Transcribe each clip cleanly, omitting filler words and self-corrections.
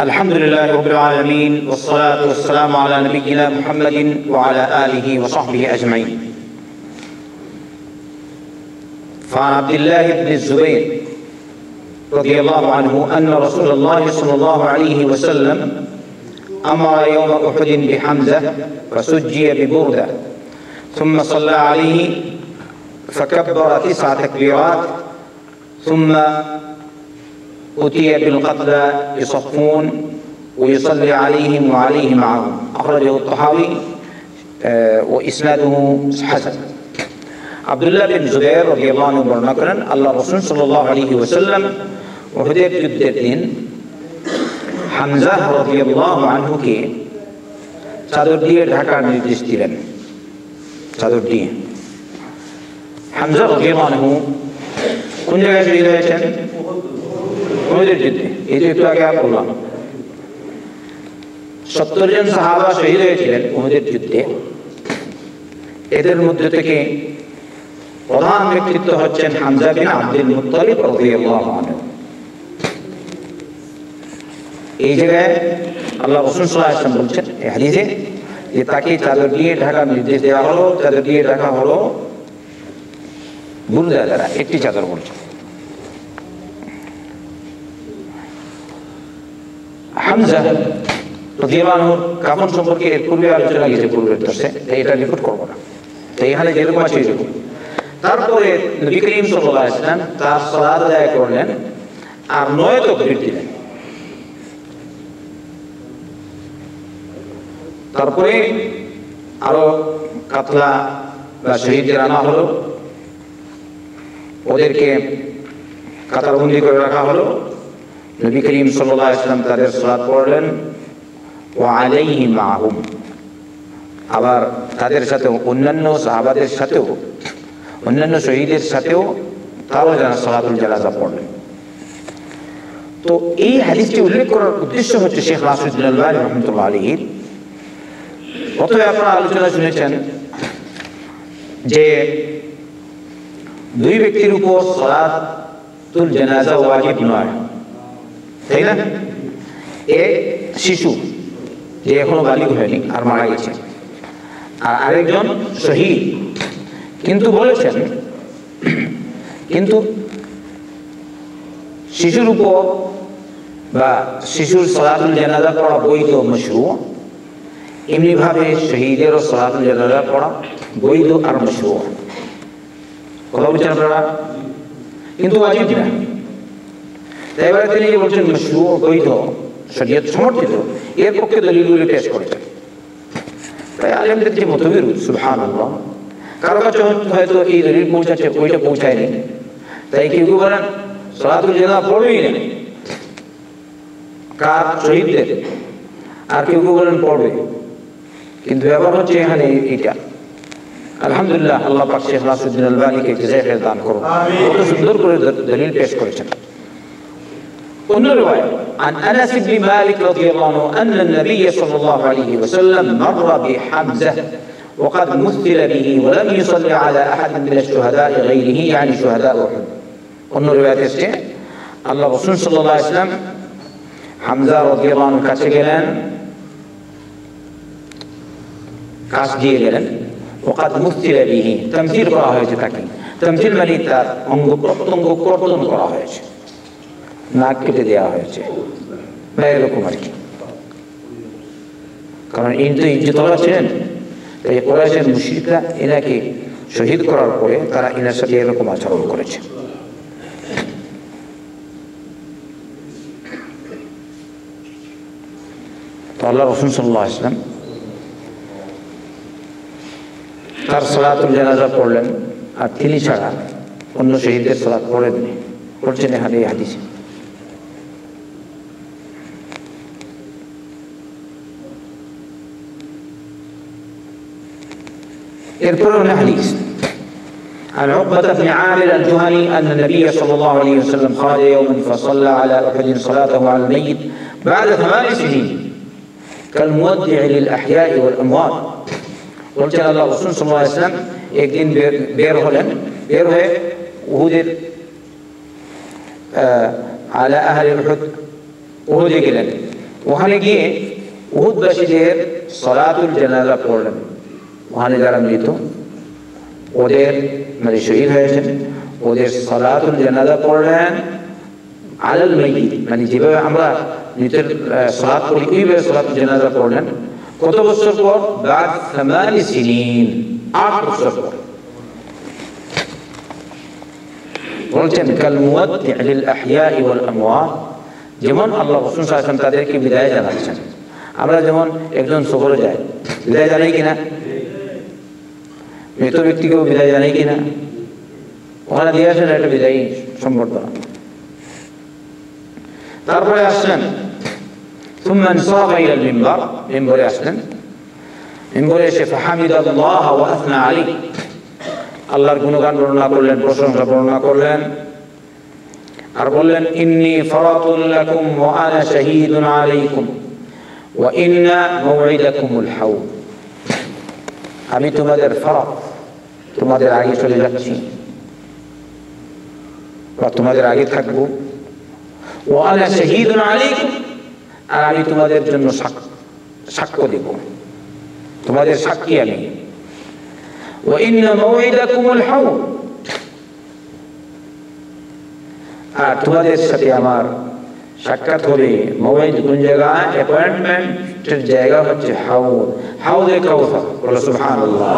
الحمد لله رب العالمين والصلاة والسلام على نبينا محمد وعلى آله وصحبه أجمعين. فعن عبد الله بن الزبير رضي الله عنه أن رسول الله صلى الله عليه وسلم أمر يوم أحد بحمزة فسجي ببردة ثم صلى عليه فكبر 9 تكبيرات ثم أتي بالقتلى يصفون ويصلي عليهم وعليه معهم. أخرجه الطحاوي وإسناده حسن. আব্দুল্লাহ বিন জুবাইর রাদিয়াল্লাহু আনহু বর্ণনা করেন আল্লাহ রাসূল সাল্লাল্লাহু আলাইহি ওয়াসাল্লাম উহুদের যুদ্ধের দিন হামজা রাদিয়াল্লাহু আনহুকে চাদর দিয়ে ঢাকার নির্দেশ দিলেন। চাদর দিয়ে হামজা রাদিয়াল্লাহু আনহু কোন জায়গায় শহীদ হয়েছেন? উহুদের যুদ্ধে। এই যে একটু আগে বললাম 70 জন সাহাবা শহীদ হয়েছিলেন উহুদের যুদ্ধে। এদের মধ্যে থেকে প্রধান ব্যক্তিত্ব হচ্ছেন হামজা বিন আব্দুল মুত্তালিব রাদিয়াল্লাহু আনহু। এই জায়গায় আল্লাহ রাসূল সাল্লাল্লাহু আলাইহি ওয়াসাল্লাম বলছেন এই হাদিসে যে তাকে চাদর দিয়ে ঢাকার নির্দেশ দেওয়া হলো। চাদর দিয়ে ঢাকা হলো বুরদা দ্বারা, একটি চাদর বলছে। হামজা রাদিয়াল্লাহু আনহুর কাফন সম্পর্কে এর পূর্বে আলোচনা গেছে পূর্বের দর্শে, তাই এটা রিপোর্ট করবো না। তাই এখানে যেরকম আছে এরকম। তারপরে নবী করিম সাল্লাল্লাহু আলাইহি ওয়াসাল্লাম তার সালাত আদায় করলেন আর 9 তাকবীর দিলেন। তারপরে আরো কাতলা বা শহীদদের আনা হলো, ওদেরকে কাতারবন্দি করে রাখা হলো। নবী করিম সাল্লাল্লাহু আলাইহি ওয়াসাল্লাম তাদের সালাত পড়লেন ওয়া আলাইহি মাহুম, আবার তাদের সাথে অন্যান্য সাহাবাদের সাথেও অন্যান্য শহীদের সাথেও তারাও যেন সালাতুল জানাজা পড়লেন। তো এই হাদিসটি উল্লেখ করার উদ্দেশ্য হচ্ছে শেখ নাসিরুদ্দিন আলবানী রাহমাতুল্লাহ আলাইহি প্রথমে আপনারা আলোচনা শুনেছেন যে দুই ব্যক্তির উপর সালাতুল জানাজা ওয়াজিব নয়, তাই না? এক শিশু যে এখনো বালিগ হয়নি আর মারা গেছে, আর আরেকজন শহীদ। কিন্তু বলেছেন কিন্তু শিশুর উপর বা শিশুর সালাতুল জানাজা পড়া বৈধ মাশরু, এমনি ভাবে শহীদেরও সালাতুল জানাজা পড়া বৈধ আর মাশরু। কথা বলছেন আপনারা? কিন্তু ওয়াজিব না। তাই এবারে তিনি বলছেন মাশরু, বৈধ, শরীয়ত সমর্থিত, এর পক্ষে দলিলগুলি পেশ করেছেন। তাই আলেমদের যে মতবিরোধ, সুবহানাল্লাহ, কারো কাছে হয়তো এই দলিল পৌঁছাচ্ছে, ওইটা পৌঁছায়নি। তাই কেউ কেউ বলেন সালাতুল জানাজা পড়বেই না, কার? শহীদদের। আর কেউ কেউ বলেন পড়বে। কিন্তু ব্যাপার হচ্ছে এখানে এইটা। আলহামদুলিল্লাহ, আল্লাহ পাক শেখ নাসিরুদ্দিন আলবানীকে জাযায়ে খায়র দান করুন, কত সুন্দর করে দলিল পেশ করেছেন। অন্য রিওয়ায়াত عن أنس بن مالك رضي الله عنه أن النبي صلى الله عليه وسلم مر بحمزة وقد مثل به ولم يصلي على أحد من الشهداء غيره يعني شهداء أحد. অন্য রিওয়ায়াতে এসেছে আল্লাহ রাসূল সাল্লাল্লাহু আলাইহি ওয়াসাল্লাম হামজা রাদিয়াল্লাহু আনহু কাছে গেলেন, কাছ দিয়ে গেলেন। ওকাদ মুফতিল বিহি, তামথিল করা হয়েছে তাকে। তামথিল মানে তার অঙ্গ প্রত্যঙ্গ কর্তন করা হয়েছে, নাক কেটে দেওয়া হয়েছে বা এরকম আর কি। কারণ ইনি তো ইজ্জতওয়ালা ছিলেন, তাই কুরাইশের মুশরিকরা এনাকে শহীদ করার পরে তারা এনার সাথে এরকম আচরণ করেছে। তো আল্লাহ রাসূল সাল্লাল্লাহু আলাইহি ওয়াসাল্লাম তার সালাতুল জানাজা পড়লেন, আর তিনি ছাড়া অন্য শহীদদের সালাত পড়েননি। পড়ছেন এখানে এই হাদিসে। এরপরে অন্য হাদিস عن عقبة بن عامر الجهني أن النبي صلى الله عليه وسلم خرج يوما فصلى على أحد صلاته على الميت بعد 8 سنين كالمودع للأحياء والأموات. বলছেন আল্লাহ রাসূল সাল্লাল্লাহু আলাইহি ওয়াসাল্লাম একদিন বের হলেন, বের হয়ে উহুদের আলা আহলি উহুদ উহুদে গেলেন। ওখানে গিয়ে উহুদবাসীদের সালাতুল জানাজা পড়লেন। ওখানে যারা মৃত ওদের মানে শহীদ হয়েছেন ওদের সালাতুল জানাজা পড়লেন আলাল মাইয়িত, মানে যেভাবে আমরা মৃতের সালাত পড়ি ওইভাবে সালাতুল জানাজা পড়লেন। কত বছর পর? বাদ 8 সিনিন, 8 বছর পর। বলছেন কাল মুওয়াদ্দি লিল আহইয়াই ওয়াল আমওয়াত, যেমন আল্লাহ রাসূল সাল্লাল্লাহু আলাইহি ওয়াসাল্লাম তাদেরকে বিদায় জানাচ্ছেন। আমরা যেমন একজন সফরে যাই, বিদায় জানাই কিনা? মৃত ব্যক্তিকেও বিদায় জানাই কিনা? ওখানে দিয়ে আসেন একটা বিদায়ী সম্বর্ধনা। তারপরে আসলেন ثم انصرف الى المنبر, মিম্বরে আসলেন। মিম্বরে এসে ফাহামিদাল্লাহ ওয়া আথনা আলাইহি, আল্লাহর গুণগান বর্ণনা করলেন, প্রশংসা বর্ণনা করলেন। আর বললেন ইন্নী ফারাতুল লাকুম ওয়া আনা শাহীদুন আলাইকুম ওয়া ইন্না মাওঈদাকুমুল হাউদ, আমি তোমাদের ফারাত, তোমাদের আগে চলে যাচ্ছি বা তোমাদের আগে থাকবো। ওয়া আনা শাহীদুন আলাইকুম, আর আমি তোমাদের জন্য সাক্ষ্য দেব, তোমাদের সাক্ষী আমি। ওয়া ইন্না মাওঈদাকুমুল হাউদ, আর তোমাদের সাথে আমার সাক্ষাৎ হবে। মাওঈদ কোন জায়গা? অ্যাপয়েন্টমেন্টের জায়গা হচ্ছে হাউদ, হাউদে কাউসার। বলো সুবহানাল্লাহ।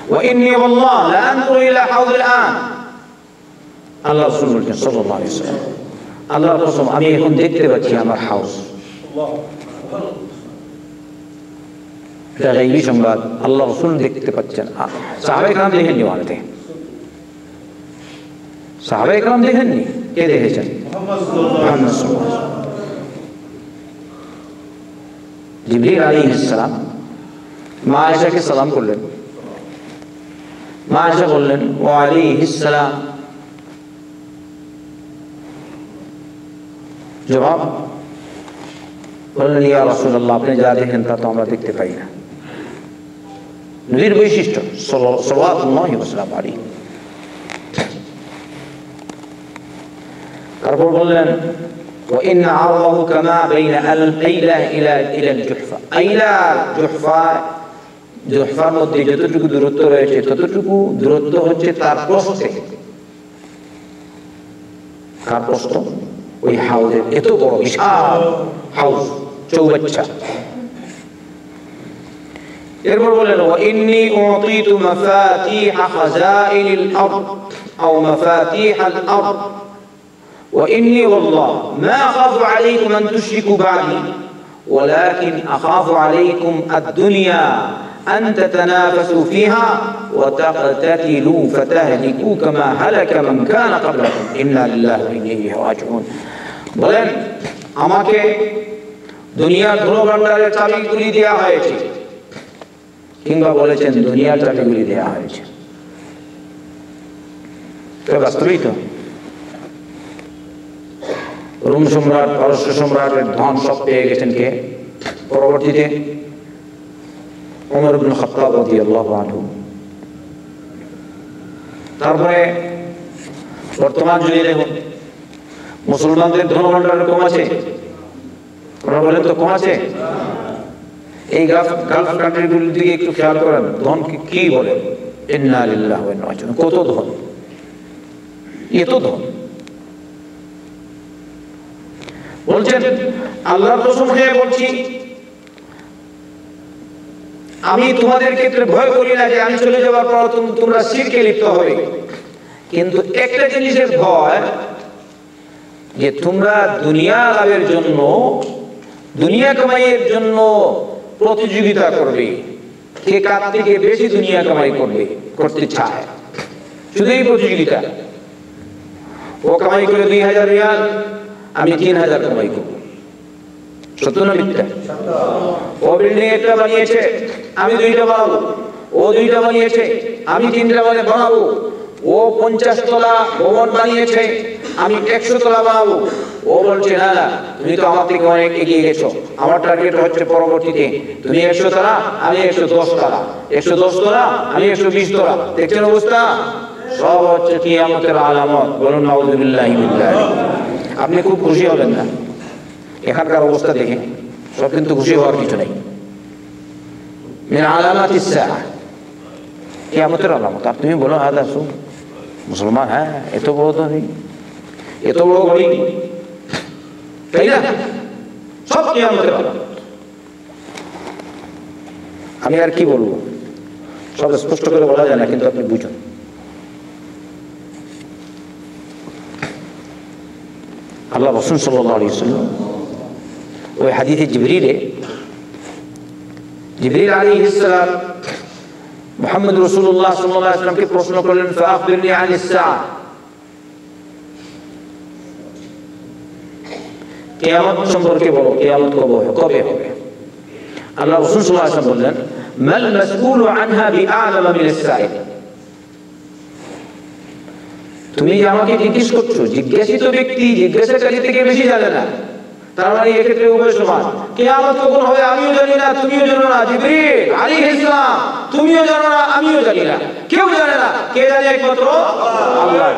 ওয়া ইন্নী ওয়াল্লাহি লা আনজুরু ইলা হাউদিল আন, আল্লাহ রাসূল বলেন সাল্লাল্লাহু আলাইহি ওয়াসাল্লাম, আল্লাহর কসম আমি এখন দেখতে পাচ্ছি আমার হাউস। এটা গায়বী সংবাদ, আল্লাহ রাসূল দেখতে পাচ্ছেন। সাহাবায়ে কেরাম দেখেননি, ওখানে সাহাবায়ে কেরাম দেখেননি। কে দেখেছেন? মুহাম্মদ সাল্লাল্লাহু আলাইহি ওয়াসাল্লাম। জিবরিল আলাইহিস সালাম মা আয়েশাকে সালাম করলেন। মা আয়েশা বললেন ওয়া আলাইহিস সালাম, জবাব বললেন ইয়া রাসূলুল্লাহ, আপনি যা দেখেন তা তো আমরা দেখতে পাই না। নবীর বৈশিষ্ট্য সাল্লাল্লাহু আলাইহি। তারপর বললেন ওয়া ইন্না আরদাহু কামা বাইনা আল-আইলা ইলা আল-জুহফা, আইলা জুহফা, জুহফার মধ্যে যতটুকু দূরত্ব রয়েছে ততটুকু দূরত্ব হচ্ছে তার প্রস্থে। তার প্রস্থ ওই হাউজের এত বড় বিশাল হাউজ, চৌবাচ্চা। এরপর বললেন ওয়া ইন্নী উতিতু মাফাতিহ খাযাইনিল আরদ আও মাফাতিহাল আরদ ওয়া ইন্নী ওয়াল্লাহি মা আখাফু আলাইকুম আন তুশরিকু বা'দি ওয়ালাকিন আখাফু আলাইকুম আদ-দুনিয়া আন তাতানাফাসু ফিহা ওয়া তাকতাতিলু ফাতাহলিকু কামা হালাকা মান কানা ক্বাবলাকুম ইন্না লিল্লাহি ওয়া ইন্না ইলাইহি রাজিউন। বলেন আমাকে দুনিয়ার ধনভাণ্ডারের চাবিগুলি দেওয়া হয়েছে, কিংবা বলেছেন দুনিয়ার চাবিগুলি দেওয়া হয়েছে। বাস্তবিক তো রোম সম্রাট, পারস্য সম্রাটের ধন সব পেয়ে গেছেন কে? পরবর্তীতে ওমর ইবনে খাত্তাব রাদিয়াল্লাহু আনহু। তারপরে বর্তমান যুগে দেখুন মুসলমানদের ধনভাণ্ডার কম আছে? ওরা বলেন তো কম আছে? এই গালফ কান্ট্রিগুলির দিকে একটু খেয়াল করেন, ধন কি বলে? ইন্না লিল্লাহি ওয়া ইন্না ইলাইহি রাজিউন। কত ধন, এত ধন। বলছেন আল্লাহর কসম খেয়ে বলছি আমি তোমাদের ক্ষেত্রে ভয় করি না যে আমি চলে যাওয়ার পর তোমরা শিরকে লিপ্ত হবে, কিন্তু একটা জিনিসের ভয় যে তোমরা দুনিয়া লাভের জন্য, দুনিয়া কামাইয়ের জন্য প্রতিযোগিতা করবে, কে কার থেকে বেশি দুনিয়া কামাই করতে চায়, শুধু এই প্রতিযোগিতা। ও কামাই করে 2000 রিয়াল, আমি 3000 কামাই করব। সত্য না মিথ্যা? ও বিল্ডিং একটা বানিয়েছে, আমি 2টা বানাবো। ও 2টা বানিয়েছে, আমি 3টা বানাবো। ও 50 তলা ভবন বানিয়েছে, আমি 100 তলা বানাবো। ও বলছে না না, তুমি তো আমার থেকে অনেক এগিয়ে গেছো, আমার টার্গেট হচ্ছে পরবর্তীতে তুমি 100 তলা, আমি 110 তলা, 110 তলা, আমি 120 তলা। দেখছেন অবস্থা? সব হচ্ছে কিয়ামতের আলামত। বলুন নাউযুবিল্লাহি মিন যালিক। আপনি খুব খুশি হবেন না, এখানকার অবস্থা দেখে সব কিন্তু খুশি হওয়ার কিছু নেই। মিন আলামাতিস সাআ, কিয়ামতের আলামত। আর তুমি বলো হাদা সু মুসলমান, হ্যাঁ এত বড় ধনী, এত বড় গড়ি, তাই না? সব কিয়ামতের আলামত। আমি আর কি বলবো, সব স্পষ্ট করে বলা যায় না, কিন্তু আপনি বুঝুন। আল্লাহ রাসূল সাল্লাল্লাহু আলাইহি ওয়াসাল্লাম ওই হাদিসে জিবরিল আলাইহিস সালাম মুহাম্মদ রাসূলুল্লাহ সাল্লাল্লাহু আলাইহি ওয়াসাল্লামকে প্রশ্ন করলেন, ফাআখবিরনি আনিস সাআ, কিয়ামত সম্পর্কে বলো, কিয়ামত কবে হবে? আল্লাহ রাসূল সাল্লাল্লাহু আলাইহি ওয়াসাল্লাম বললেন, মাল মাসউলু আনহা বিআলাম মিনাস সাইল। তুমি আমাকে জিজ্ঞেস করছো, জিজ্ঞাসিত ব্যক্তি জিজ্ঞাসাকারী থেকে বেশি জানে না। তার মানে এক্ষেত্রে উভয় সমান। কিয়ামত কখন হবে আমিও জানি না, তুমিও জানো না। জিবরিল আলাইহিস সালাম তুমিও জানো না, আমিও জানি না, কেউ জানে না। কে জানে? একমাত্র আল্লাহ।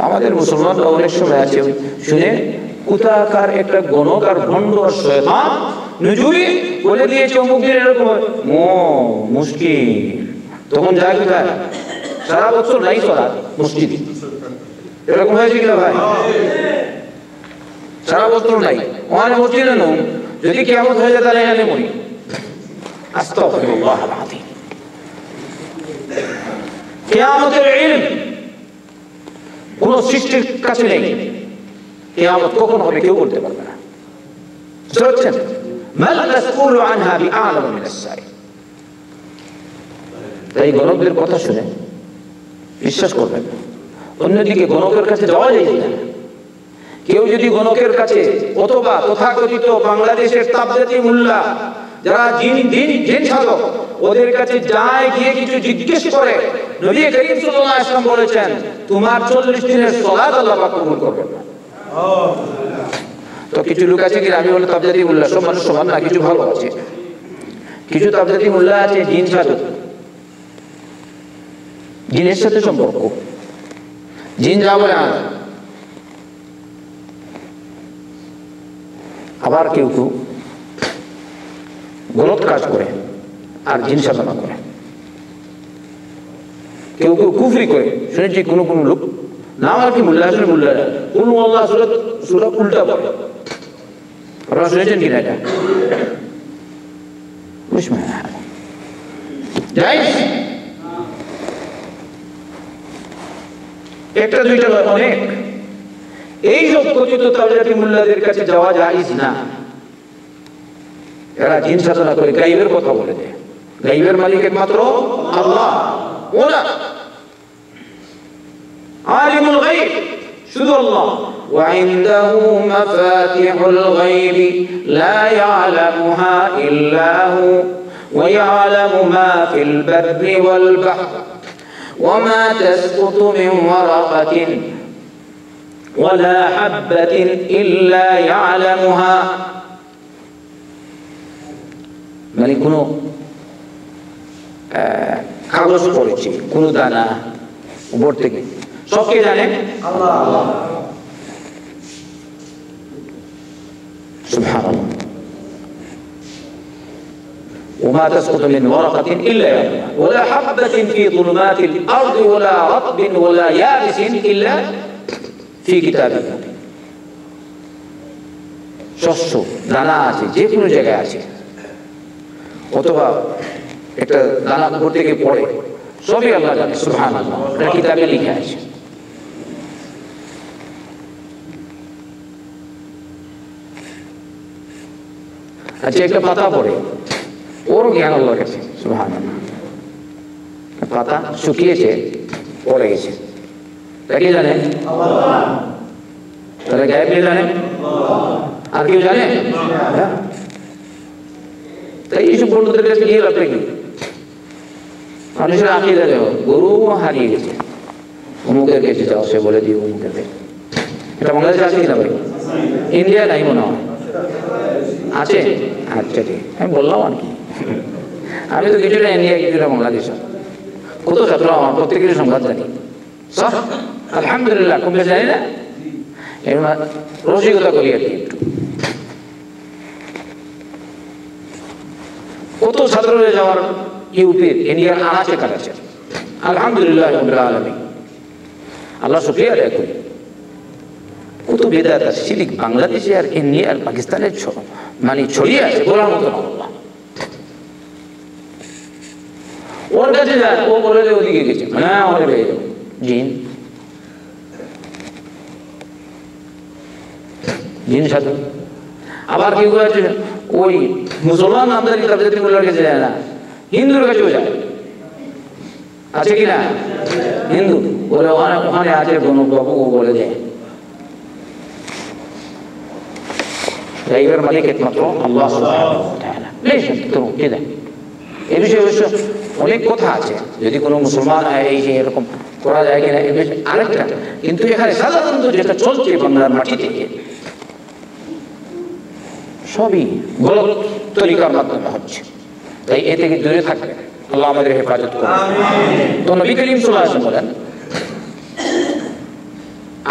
আমাদের মুসলমানরা অনেক সময় আছে শুনে কুতাকার একটা গণক আর ভণ্ড আর শয়তান নজুরি বলে দিয়েছে অমুক দিন এরকম মুশকিল, তখন যায় কোথায়? সারা বছর নাই সালাত মসজিদে। এরকম হয়েছে কিনা ভাই? সারা বছর নাই ওখানে মসজিদে নো, যদি কিয়ামত হয়ে যায় তাহলে এখানে মরি। আস্তাগফিরুল্লাহ আল-আযীম। কিয়ামতের ইলম কোন সৃষ্টির কাছে নেই। কিয়ামত কখন হবে কেউ বলতে পারবে না। বুঝছেন? মাল মাসউলু আনহা বিআলাম মিনাস সাইল। তাই গণকদের কথা শুনে বিশ্বাস করবেন। অন্যদিকে গণকের কাছে যাওয়া যায় না। কেউ যদি গণকের কাছে অথবা তথাকথিত বাংলাদেশের তাবজাতি মুল্লা যারা জিন সাধক ওদের কাছে যায়, গিয়ে কিছু জিজ্ঞেস করে, নবী করিম সাল্লাল্লাহু আলাইহি ওয়াসাল্লাম বলেছেন তোমার 40 দিনের সালাত আল্লাহ পাক কবুল করবেন না। তো কিছু লোক আছে কি, আমি বলে তাবজাতি মুল্লা, সব মানুষ সমান না, কিছু ভালো আছে। কিছু তাবজাতি মুল্লা আছে জিন সাধক, জিনের সাথে সম্পর্ক, জিন যা বলে আবার কেউ কেউ গলত কাজ করে আর জিন সাধনা করে, কেউ কেউ কুফরি করে। শুনেছি কোনো কোনো লোক নাম আর কি মুল্লা আসলে মুল্লা কুলু আল্লাহ সূরা উল্টা বলে। আপনারা শুনেছেন কিনা এটা? একটা দুইটা অনেক। এই সব কথিত তাবজাতি মুল্লাদের কাছে যাওয়া জায়েজ না। এরা জিন সাধনা করে, গায়বের কথা বলে দেয়। গায়বের মালিক একমাত্র আল্লাহ। ওরা আলিমুল গায়ব শুধু আল্লাহ। وعنده مفاتيح الغيب لا يعلمها إلا هو ويعلم ما في البر والبحر وما تسقط من ورقة ولا حبة إلا يعلمها। মানে কোনো কাগজ পড়েছে, কোনো দানা উপর থেকে, সব কে জানে? আল্লাহ। সুবহানাল্লাহ। وما تسقط من ورقة إلا يعلمها ولا حبة في ظلمات الأرض ولا رطب ولا يابس إلا في كتاب مبين। শস্য দানা আছে, যে কোনো জায়গায় আছে, অথবা একটা দানা উপর থেকে পড়ে, সবই আল্লাহ জানে। সুবহানাল্লাহ। এটা কিতাবে লেখা আছে। আচ্ছা, একটা পাতা পড়ে, ওরও জ্ঞান আল্লাহর কাছে। সুবহানাল্লাহ। পাতা শুকিয়েছে, পড়ে গেছে, তা কে জানে? আল্লাহ। তাহলে গায়েব কে জানে? আল্লাহ। আর কেউ জানে? তাই এইসব বন্ধুদের কাছে গিয়ে লাভ কি? মানুষের আকীদা দেও, গরু হারিয়ে গেছে, অমুকের কাছে যাও, সে বলে দিও অমুকের কাছে। এটা বাংলাদেশে আছে কিনা ভাই? ইন্ডিয়া নাই মনে হয়। আছে? আচ্ছা ঠিক, আমি বললাম আর কি। আমি তো কিছুটা ইন্ডিয়া, কিছুটা বাংলাদেশ। কত ছাত্র আমার, প্রত্যেকের সংবাদ জানি। আলহামদুলিল্লাহ, কম বেশি জানি না। রসিকতা করি আর কি একটু। কত ছাত্ররা যাওয়ার ইউপির ইন্ডিয়ার আনাচে কাটাচ্ছে, আলহামদুলিল্লাহ রাব্বিল আলামিন, আল্লাহ শুকরিয়া আদায় করি। কত বেদাত আছে শিরক বাংলাদেশে আর ইন্ডিয়া আর পাকিস্তানের মানে ছড়িয়ে আছে বলার মতো না। ওর কাছে যায়, ও বলে যে ওদিকে গেছে, মানে আমাদের পেয়ে যাবো জিন, জিন সাধু। আবার কেউ আছে ওই মুসলমান নামদারি তাবজাতিগুলোর কাছে যায় না, হিন্দুর কাছেও যায়, আছে কি না? হিন্দু বলে ওখানে আছে গণবাবু, ও বলে দেয়। গায়বের মালিক একমাত্র আল্লাহ সুবহানাহু ওয়া তাআলা। বেশ তো কেদা এই বিষয়ে অবশ্য অনেক কথা আছে, যদি কোনো মুসলমান এই যে এরকম করা যায় কিনা এই বিষয়ে আরেকটা। কিন্তু এখানে সাধারণত যেটা চলছে বাংলার মাটিতে সবই গলত তরিকার মাধ্যমে হচ্ছে, তাই এ থেকে দূরে থাকবে, আল্লাহ আমাদের হেফাজত করুন। তো নবী করিম সাল্লাল্লাহু আলাইহি ওয়াসাল্লাম বলেন,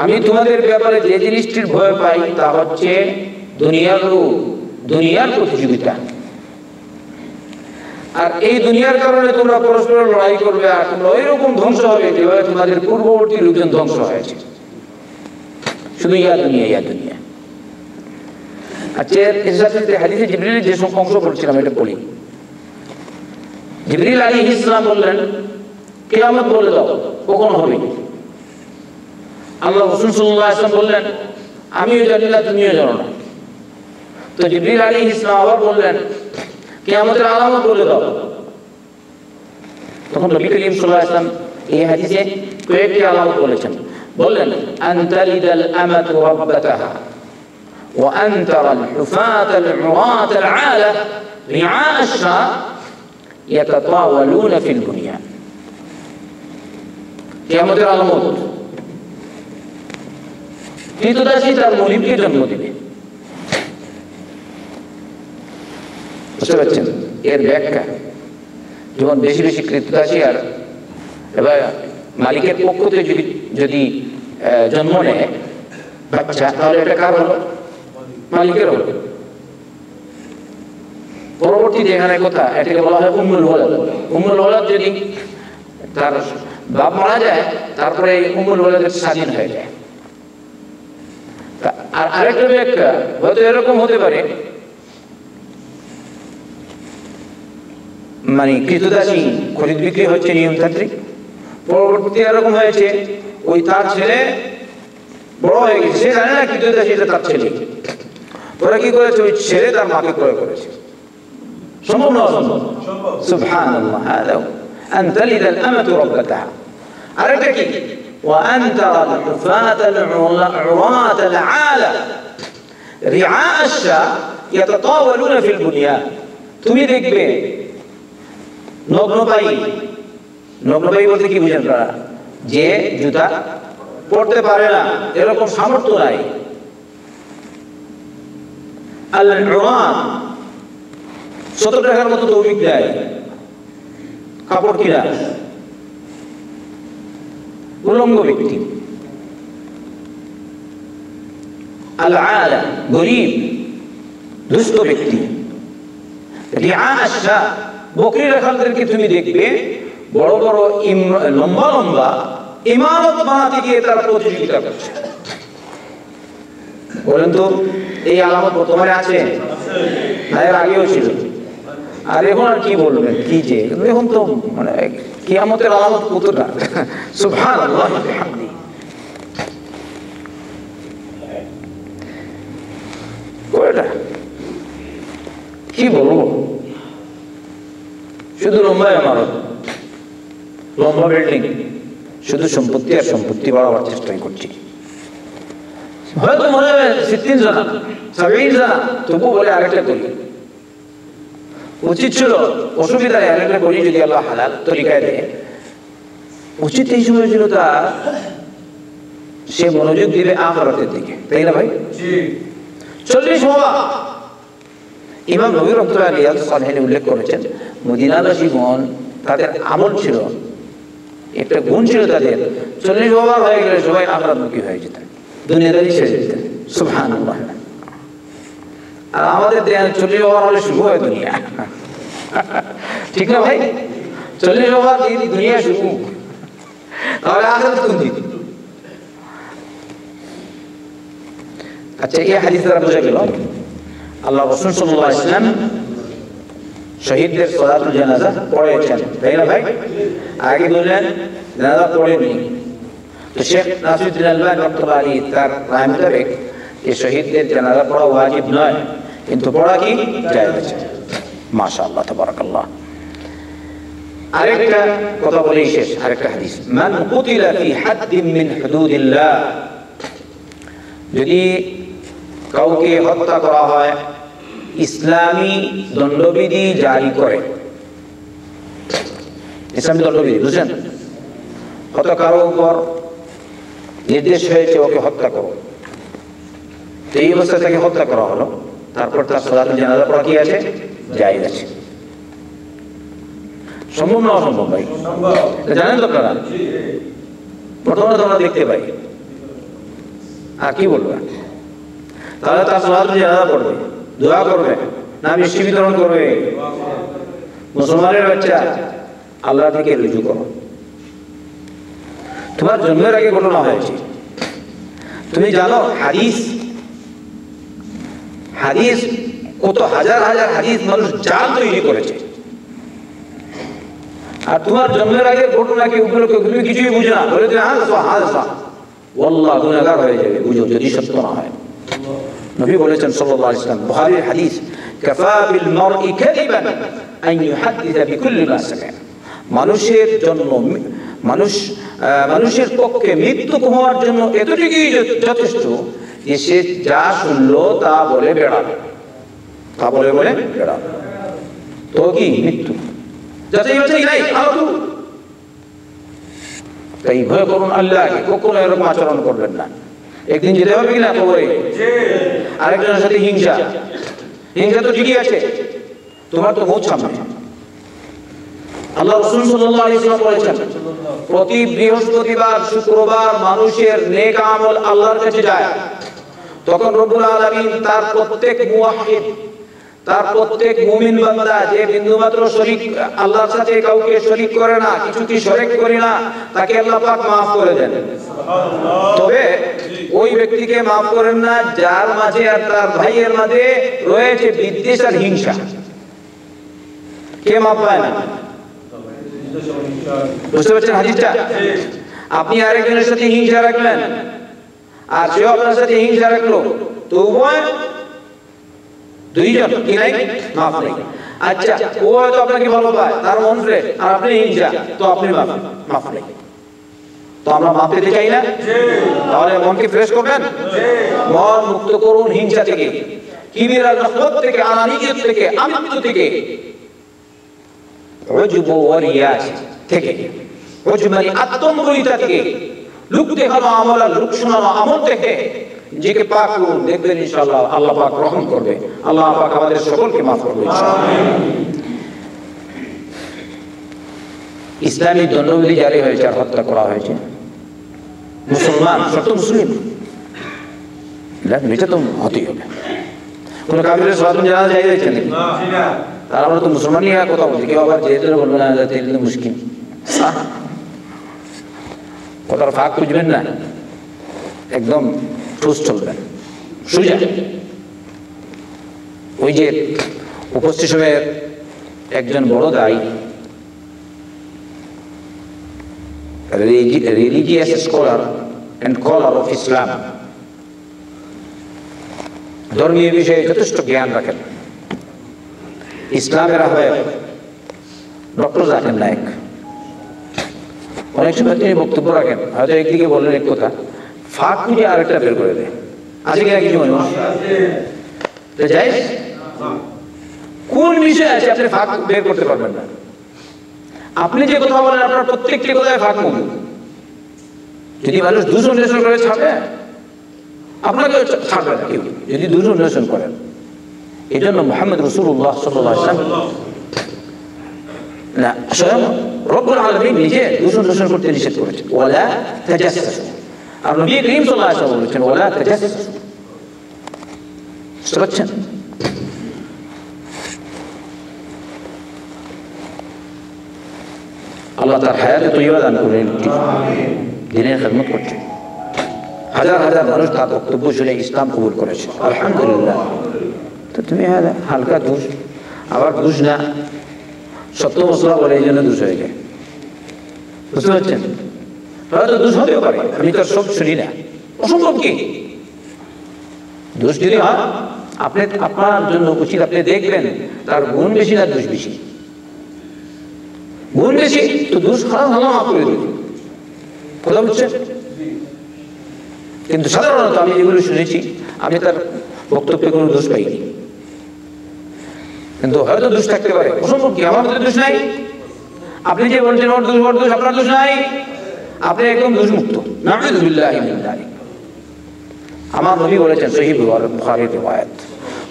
আমি তোমাদের ব্যাপারে যে জিনিসটির ভয় পাই তা হচ্ছে দুনিয়ার প্রতিযোগিতা। আর এই দুনিয়ার কারণে তোমরা পরস্পর লড়াই করবে, আর তোমরা ওই রকম ধ্বংস হবে যেভাবে তোমাদের পূর্ববর্তী লোকজন ধ্বংস হয়েছে। শুধু ইয়া দুনিয়া, ইয়া দুনিয়া। আচ্ছা, এর সাথে হাদিসে জিবরিলের যে অংশ পড়ছিলাম এটা পড়ি। জিবরিল আলাইহিস সালাম বললেন, কিয়ামত বলে দাও কখন হবে। আল্লাহ রাসূল সাল্লাল্লাহু আলাইহি ওয়াসাল্লাম বললেন, আমিও জানি না, তুমিও জানো না। তো জিবরিল আলাইহিস সালাম আবার বললেন, কিয়ামতের আলামত বলে দাও। তখন নবী করিম সাল্লাল্লাহু আলাইহি ওয়াসাল্লাম এই হাদিসে কয়েকটি আলামত বলেছেন। বললেন, আনতালিদাল আমাতু রাব্বাতাহা ওয়া আনতারাল হুফাতাল উরাতাল আলা রিআ আশ-শাহ ইয়াতাতাওয়ালুনা ফিল বুনিয়ান। কিয়ামতের আলামত, কৃতদাসী তার মুরিদকে জন্ম দেবে। বুঝতে পারছেন এর ব্যাখ্যা? যখন বেশি বেশি কৃতদাসী আর এবার মালিকের পক্ষ থেকে যদি জন্ম নেয় বাচ্চা, তাহলে এটা কার হলো? মালিকের হলো। পরবর্তীতে এখানে কথা, এটাকে বলা হয় উম্মুল ওয়ালাদ। উম্মুল ওয়ালাদ যদি তার বাপ মারা যায়, তারপরে উম্মুল ওয়ালাদের স্বাধীন হয়ে যায়। আর আরেকটা ব্যাখ্যা হয়তো এরকম হতে পারে, মানে কৃতদাসী খরিদ বিক্রি হচ্ছে নিয়মতান্ত্রিক, পরবর্তীতে এরকম হয়েছে ওই তার ছেলে বড় হয়ে গেছে, সে জানে না কৃতদাসী এটা তার ছেলে, ওরা কি করেছে ওই ছেলে তার মাকে ক্রয় করেছে। সম্ভব না? অসম্ভব? সুবহানাল্লাহ। হাদা আনতালিদাল আমাতু রাব্বাতাহা। আরেকটা কি? ওয়া আনতারাল হুফাতাল উরাতাল আলা রিআ আশ-শাহ ইয়াতাতাওয়ালুনা ফিল বুনিয়ান। তুমি দেখবে নগ্নপায়ী, নগ্নপায়ী বলতে কি বুঝেন আপনারা? যে জুতা পড়তে পারে না, এরকম সামর্থ্য নাই। আল-উরাত 70 টাকার মতো তৌফিক দেয় কাপড় কিনা, উলঙ্গ ব্যক্তি। আল-আলা গরীব দুস্থ ব্যক্তি। রিআ আশ-শাহ বকরি রাখালদেরকে তুমি দেখবে বড় বড় লম্বা লম্বা ইমারত বানাতে গিয়ে তারা প্রতিযোগিতা করছে। বলেন তো এই আলামত বর্তমানে আছে না? এর আগেও ছিল। আর এখন আর কি বলবেন, কি যে এখন তো মানে কিয়ামতের আলামত কতটা! সুবহানাল্লাহ ওয়া বিহামদিহি। কয়টা কি বলবো? শুধু লম্বা ইমারত, লম্বা বিল্ডিং, শুধু সম্পত্তি আর সম্পত্তি বাড়াবার চেষ্টাই করছি। হয়তো মনে হবে 60 জানা 70 জানা, তবু বলে আরেকটা করি। উচিত ছিল, অসুবিধা নেই, আরেকটা করি যদি আল্লাহ হালাল তরিকায় দেয়। উচিত এই সময় ছিল তার সে মনোযোগ দিবে আখিরাতের দিকে, তাই না ভাই? 40 হওয়া। ইমাম নবী রাহমাতুল্লাহি আলাইহি রিয়াদুস সালিহিনে উল্লেখ করেছেন, মদিনাবাসীগণ তাদের আমল ছিল, একটা গুণ ছিল তাদের, 40 ওভার হয়ে গেলে সবাই আখিরাতমুখী হয়ে যেতেন। দুনিয়াদারি ছেড়ে দিতেন। সুবহানাল্লাহ। আর আমাদের 40 ওভার হলে শুরু হয় দুনিয়া, ঠিক না ভাই? 40 ওভার দুনিয়া শুরু, তাহলে আখিরাত কোন দিক? আচ্ছা, এই হাদিস দ্বারা বোঝা গেল আল্লাহ রাসূল সাল্লাল্লাহু আলাইহি ওয়াসাল্লাম শহীদদের সালাতুল জানাজা পড়েছেন, তাই না ভাই? আগে বললেন জানাজা পড়েননি। তো শেখ নাসিরুদ্দিন আলবানী রাহমাতুল্লাহ আলাইহি তার রায় মোতাবেক এই শহীদদের জানাজা পড়া ওয়াজিব নয়, কিন্তু পড়া কি জায়েজ আছে। মাশাআল্লাহ, তাবারাকাল্লাহ। আরেকটা কথা বলেই শেষ, আরেকটা হাদিস, মান কুতিলা ফি হাদ্দিন মিন হুদুদিল্লাহ, যদি কাউকে হত্যা করা হয় ইসলামী দণ্ডবিধি জারি করে, ইসলামী দণ্ডবিধি বুঝছেন, হয়তো কারো উপর নির্দেশ হয়েছে ওকে হত্যা করো, তো এই অবস্থা থেকে হত্যা করা হলো, তারপর তার সালাতুল জানাজা পড়া কি আছে? জায়েজ আছে। সম্ভব না অসম্ভব ভাই? জানেন তো আপনারা, বর্তমানে তো আমরা দেখতে পাই। আর কি বলবো, তাহলে তার সালাতুল জানাজা পড়বে, দোয়া করবে, না মিষ্টি বিতরণ করবে। মুসলমানের বাচ্চা, আল্লাহর দিকে রুজু করো। তোমার জন্মের আগে ঘটনা হয়েছে, তুমি জানো হাদিস হাদিস কত হাজার হাজার হাদিস মানুষ জাল তৈরি করেছে, আর তোমার জন্মের আগে ঘটনাকে উপলক্ষে তুমি কিছুই বুঝো না, বলে তুমি ওয়াল্লাহ গুনাহগার হয়ে যাবে, বুঝো যদি সত্য না হয়। নবী বলেছেন সাল্লাল্লাহু আলাইহি ওয়াসাল্লাম, বুখারীর হাদিস, কাফা বিল মারই কাযিবান আন ইউহাদ্দিসা বিকুল্লি মা সামিআ, মানুষের জন্য মানুষের পক্ষে মৃত্যু হওয়ার জন্য এতটুকুই যথেষ্ট যে সে যা শুনলো তা বলে বেড়াবে, তা বলে বেড়াবে। তো কি মৃত্যু যাচাই বাছাই নাই, তাই ভয় করুন আল্লাহকে, কখনো এরকম আচরণ করবেন না। একদিন যেতে হবে কিনা কবরে? আরেকজনের সাথে হিংসা তো ঠিকই আছে, তোমার তো বহুত সামনে। আল্লাহ রাসূল সাল্লাল্লাহু আলাইহি ওয়াসাল্লাম বলেছেন, প্রতি বৃহস্পতিবার শুক্রবার মানুষের নেক আমল আল্লাহর কাছে যায়, তখন রব্বুল আলামিন তার প্রত্যেক মুওয়াহহিদ, তার প্রত্যেক মুমিন বান্দা যে বিন্দুমাত্র শরীক আল্লাহর সাথে কাউকে শরীক করে না, কিছুকে শরীক করে না, তাকে আল্লাহ পাক maaf করে দেন। তবে ওই ব্যক্তিকে maaf করেন না যার মাঝে আর তার ভাইয়ের মাঝে রয়েছে বিদ্বেষ আর হিংসা। কে maaf পায় না? বুঝতে পারছেন হাদিসটা? আপনি আরেকজনের সাথে হিংসা রাখলেন আর সে আপনার সাথে হিংসা রাখলো, তো উভয় দুইজন কি নাই maaf নেই। আচ্ছা, ও হয়তো আপনাকে ভালো পায়, তার মন ফ্রেশ, আর আপনি হিংসা, তো আপনি maaf নেই। তো আমরা maaf পেতে চাই না? তাহলে মনকে ফ্রেশ করবেন, মন মুক্ত করুন হিংসা থেকে, কিবির আর নফরত থেকে, আনানিয়ত থেকে, আমিত্ব থেকে, উজব ও রিয়াজ থেকে, উজব মানে আত্মমগরিতা থেকে, লোক দেখানো আমল আর লোক শোনানো আমল থেকে নিজেকে পাক করুন, দেখবেন ইনশাআল্লাহ আল্লাহ পাক রহম করবে। আল্লাহ পাক আমাদের সকলকে মাফ করবে ইনশাআল্লাহ। ইসলামী দণ্ডবিধি জারি হয়েছে আর হত্যা করা হয়েছে মুসলমান, সত্য মুসলিম, এটা তো হতেই হবে। কোন কাফিরের সালাতুল জানাজা জায়েজ হয়েছে নাকি? তার আমরা তো মুসলমান নিয়ে কথা বলছি, কেউ আবার যেহেতু বলবে না তাহলে মুশকিল, কথার ফাঁক খুঁজবেন না, একদম ঠোস চলবেন সোজা। ওই যে উপস্থিত সময়ের একজন বড় দায়ী, religious scholar and scholar of Islam, ধর্মীয় বিষয়ে যথেষ্ট জ্ঞান রাখেন, ইসলামের আহ্বায়ক ডক্টর জাকির নায়েক। অনেক সময় তিনি বক্তব্য রাখেন, হয়তো একদিকে বললেন এক কথা, ফাঁক খুঁজে আরেকটা বের করে দেয়। আছে কিনা কিছু মানুষ? যাই কোন বিষয় আছে আপনি ফাঁক বের করতে পারবেন না। আপনি যে কথা বলেন আপনার প্রত্যেকটি কথায় ফাঁক মূল। যদি মানুষ দূষণ নিরসন করে ছাড়বে, আপনাকে ছাড়বে না কেউ যদি দূষণ নিরসন করেন। এই জন্য মুহাম্মদ রাসূলুল্লাহ সাল্লাল্লাহু আলাইহি ওয়াসাল্লাম না, স্বয়ং রব্বুল আলামিন নিজে দূষণ নিরসন করতে নিষেধ করেছেন, ওয়ালা তাজাসসু, আর নবী করিম সাল্লাল্লাহু আলাইহি ওয়াসাল্লাম বলেছেন ওয়ালা তাজাসসাস, বুঝতে পারছেন? আল্লাহ তার হায়াতে তৈয়বা দান করেন, দিনের খেদমত করছে, হাজার হাজার মানুষ তার বক্তব্য শুনে ইসলাম কবুল করেছে, আলহামদুলিল্লাহ। তো তুমি হালকা দোষ, আবার দোষ না সত্য মশলা বলে এই জন্য দোষ হয়ে যায়, বুঝতে পারছেন? হয়তো দোষ হতেও পারে, আমি তো সব শুনি না, অসম্ভব কি দোষ যদি হয় আপনি আপনার জন্য উচিত আপনি দেখবেন তার গুণ বেশি না দোষ বেশি। গুণ বেশি তো দোষ খারাপ হলো মাফ করে দিন, কথা বুঝছেন? কিন্তু সাধারণত আমি যেগুলো শুনেছি আমি তার বক্তব্যে কোনো দোষ পাইনি, কিন্তু হয়তো দোষ থাকতে পারে, অসম্ভব কি আমার মধ্যে দোষ নাই। আপনি যে বলছেন ওর দোষ ওর দোষ, আপনার দোষ নাই, আপনি একদম দোষ মুক্ত। নাউযুবিল্লাহি মিন যালিক। আমার নবী বলেছেন সহিহ বুখারীর riwayat,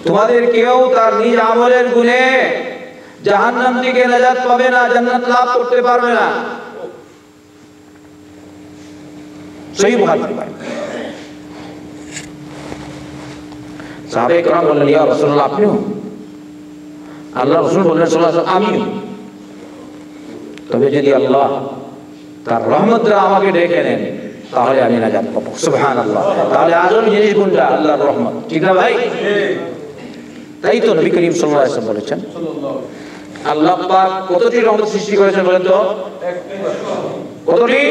তোমাদের কেউ তার নিজ আমলের গুণে জাহান্নাম থেকে নাজাত পাবে না, জান্নাত লাভ করতে পারবে না। সহিহ বুখারীর riwayat। সাহাবায়ে কেরাম বললেন ইয়া রাসূলুল্লাহ আপনিও? আল্লাহ রাসূল বললেন সাল্লাল্লাহু আলাইহি ওয়াসাল্লাম আমিও। তবে যদি আল্লাহ তার রহমত দ্বারা আমাকে ডেকে নেন তাহলে আমি নাজাত পাবো, সুবহানাল্লাহ। তাহলে আসল জিনিস কোনটা? আল্লাহর রহমত, ঠিক না ভাই? তাই তো নবী করিম সাল্লাল্লাহু আলাইহি ওয়াসাল্লাম বলেছেন আল্লাহ পাক কতটি রহমত সৃষ্টি করেছেন বলেন তো? কতটি?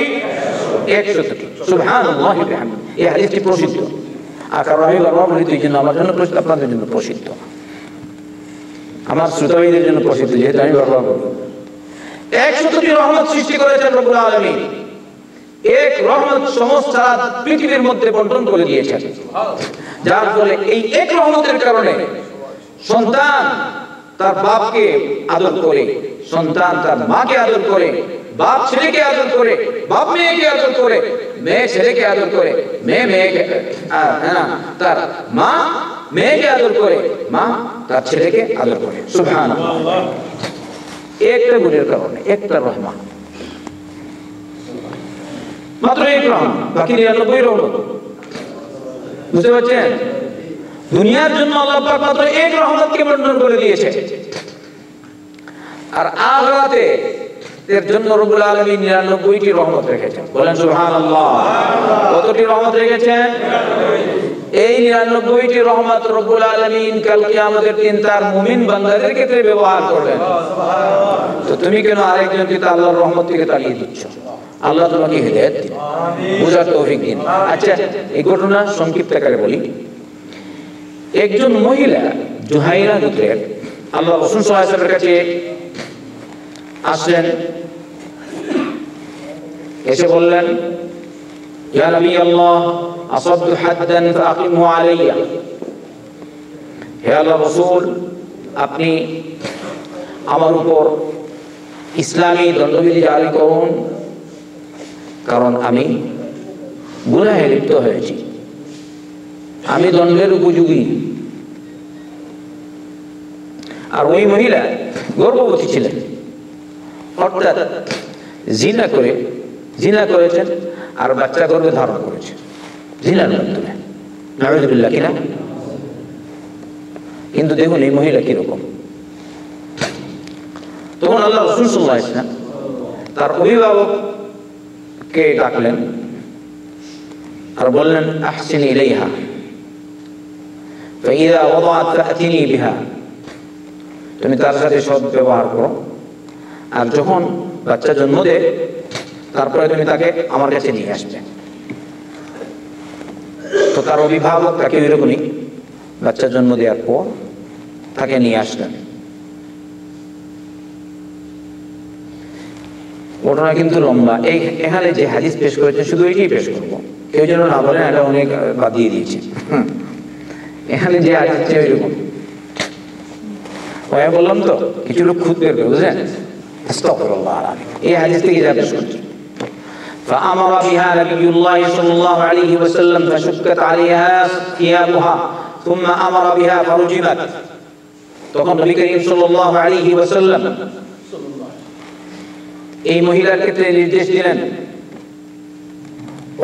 100টি। সুবহানাল্লাহি ওয়া বিহামদিহি। এই হাদিসটি প্রসিদ্ধ। আর কারণ আমি বারবার বলি এই জন্য আমার জন্য প্রসিদ্ধ, আপনাদের জন্য প্রসিদ্ধ, আমার শ্রোতাবৃন্দের জন্য প্রসিদ্ধ, যেহেতু আমি বারবার বলি 100টি রহমত সৃষ্টি করেছেন রব্বুল আলামিন। এক রহমত সমস্ত পৃথিবীর মধ্যে বন্টন করে দিয়েছেন, যার ফলে এই এক রহমতের কারণে সন্তান তার বাপকে আদর করে, সন্তান তার মাকে আদর করে, বাপ ছেলেকে আদর করে, বাপ মেয়েকে আদর করে, মেয়ে ছেলেকে আদর করে, মেয়ে মেয়েকে তার মা মেয়েকে আদর করে, মা তার ছেলেকে আদর করে, সুবহানাল্লাহ। একটা গুণের কারণে, একটা রহমত, মাত্র এক রহমত, বাকি 99 রহমত, বুঝতে পারছেন? দুনিয়ার জন্য আল্লাহ পাক মাত্র এক রহমতকে বন্টন করে দিয়েছে, আর আখিরাতে এর জন্য রব্বুল আলামিন 99টি রহমত রেখেছেন, বলেন সুবহানাল্লাহ। কতটি রহমত রেখেছেন? এই 99টি রহমত রব্বুল আলামিন কাল কিয়ামতের দিন তার মুমিন বান্দাদের ক্ষেত্রে ব্যবহার করবেন। তো তুমি কেন আরেকজনকে আল্লাহর রহমত থেকে তাড়িয়ে দিচ্ছ? আল্লাহ তোমাকে হিদায়াত দিন, বুঝার তৌফিক দিন। আচ্ছা, এই ঘটনা সংক্ষিপ্ত আকারে বলি। একজন মহিলা জুহাইরা গোত্রের আল্লাহ রাসূল সাল্লাল্লাহু আলাইহি ওয়াসাল্লামের কাছে আসলেন, এসে বললেন ইয়া নবী আল্লাহ আসাবতু হাদ্দান ফাআকিমহু আলাইয়া, হে আল্লাহর রাসূল আপনি আমার উপর ইসলামী দণ্ডবিধি জারি করুন, কারণ আমি গুনাহে লিপ্ত হয়েছি, আমি দণ্ডের উপযোগী। আর ওই মহিলা গর্ভবতী ছিলেন, অর্থাৎ জিনা করেছেন আর বাচ্চা গর্ভে ধারণ করেছে জিনার মাধ্যমে, নাউযুবিল্লাহ, কিনা? কিন্তু দেখুন এই মহিলা কিরকম। তখন আল্লাহ রাসূল সাল্লাল্লাহু আলাইহি ওয়াসাল্লাম তার অভিভাবককে ডাকলেন আর বললেন আহসিন ইলাইহা ফাইযা ওয়াদাআত ফাআতিনি বিহা, তুমি তার সাথে সৎ ব্যবহার করো, আর যখন বাচ্চা জন্ম দেয় তারপরে তুমি তাকে আমার কাছে নিয়ে আসবে। তো তার অভিভাবক তাকে এরকমই বাচ্চা জন্ম দেওয়ার পর তাকে নিয়ে আসলেন। ঘটনা কিন্তু লম্বা, এখানে যে হাদিস পেশ করেছে শুধু এটাই পেশ করবো, কেউ যেন না বলেন এটা অনেক বাদিয়ে দিয়েছে। এখানে যে হাদিসটা এরকম বললাম তো কিছু লোক খুদ বের করে, বুঝলেন? এই হাদিস থেকে যা পেশ করছে فأمر بها نبي الله صلى الله عليه وسلم فشكت عليها ثيابها ثم أمر بها فرجمت। তখন নবী করিম সাল্লাল্লাহু আলাইহি ওয়াসাল্লাম এই মহিলার ক্ষেত্রে নির্দেশ দিলেন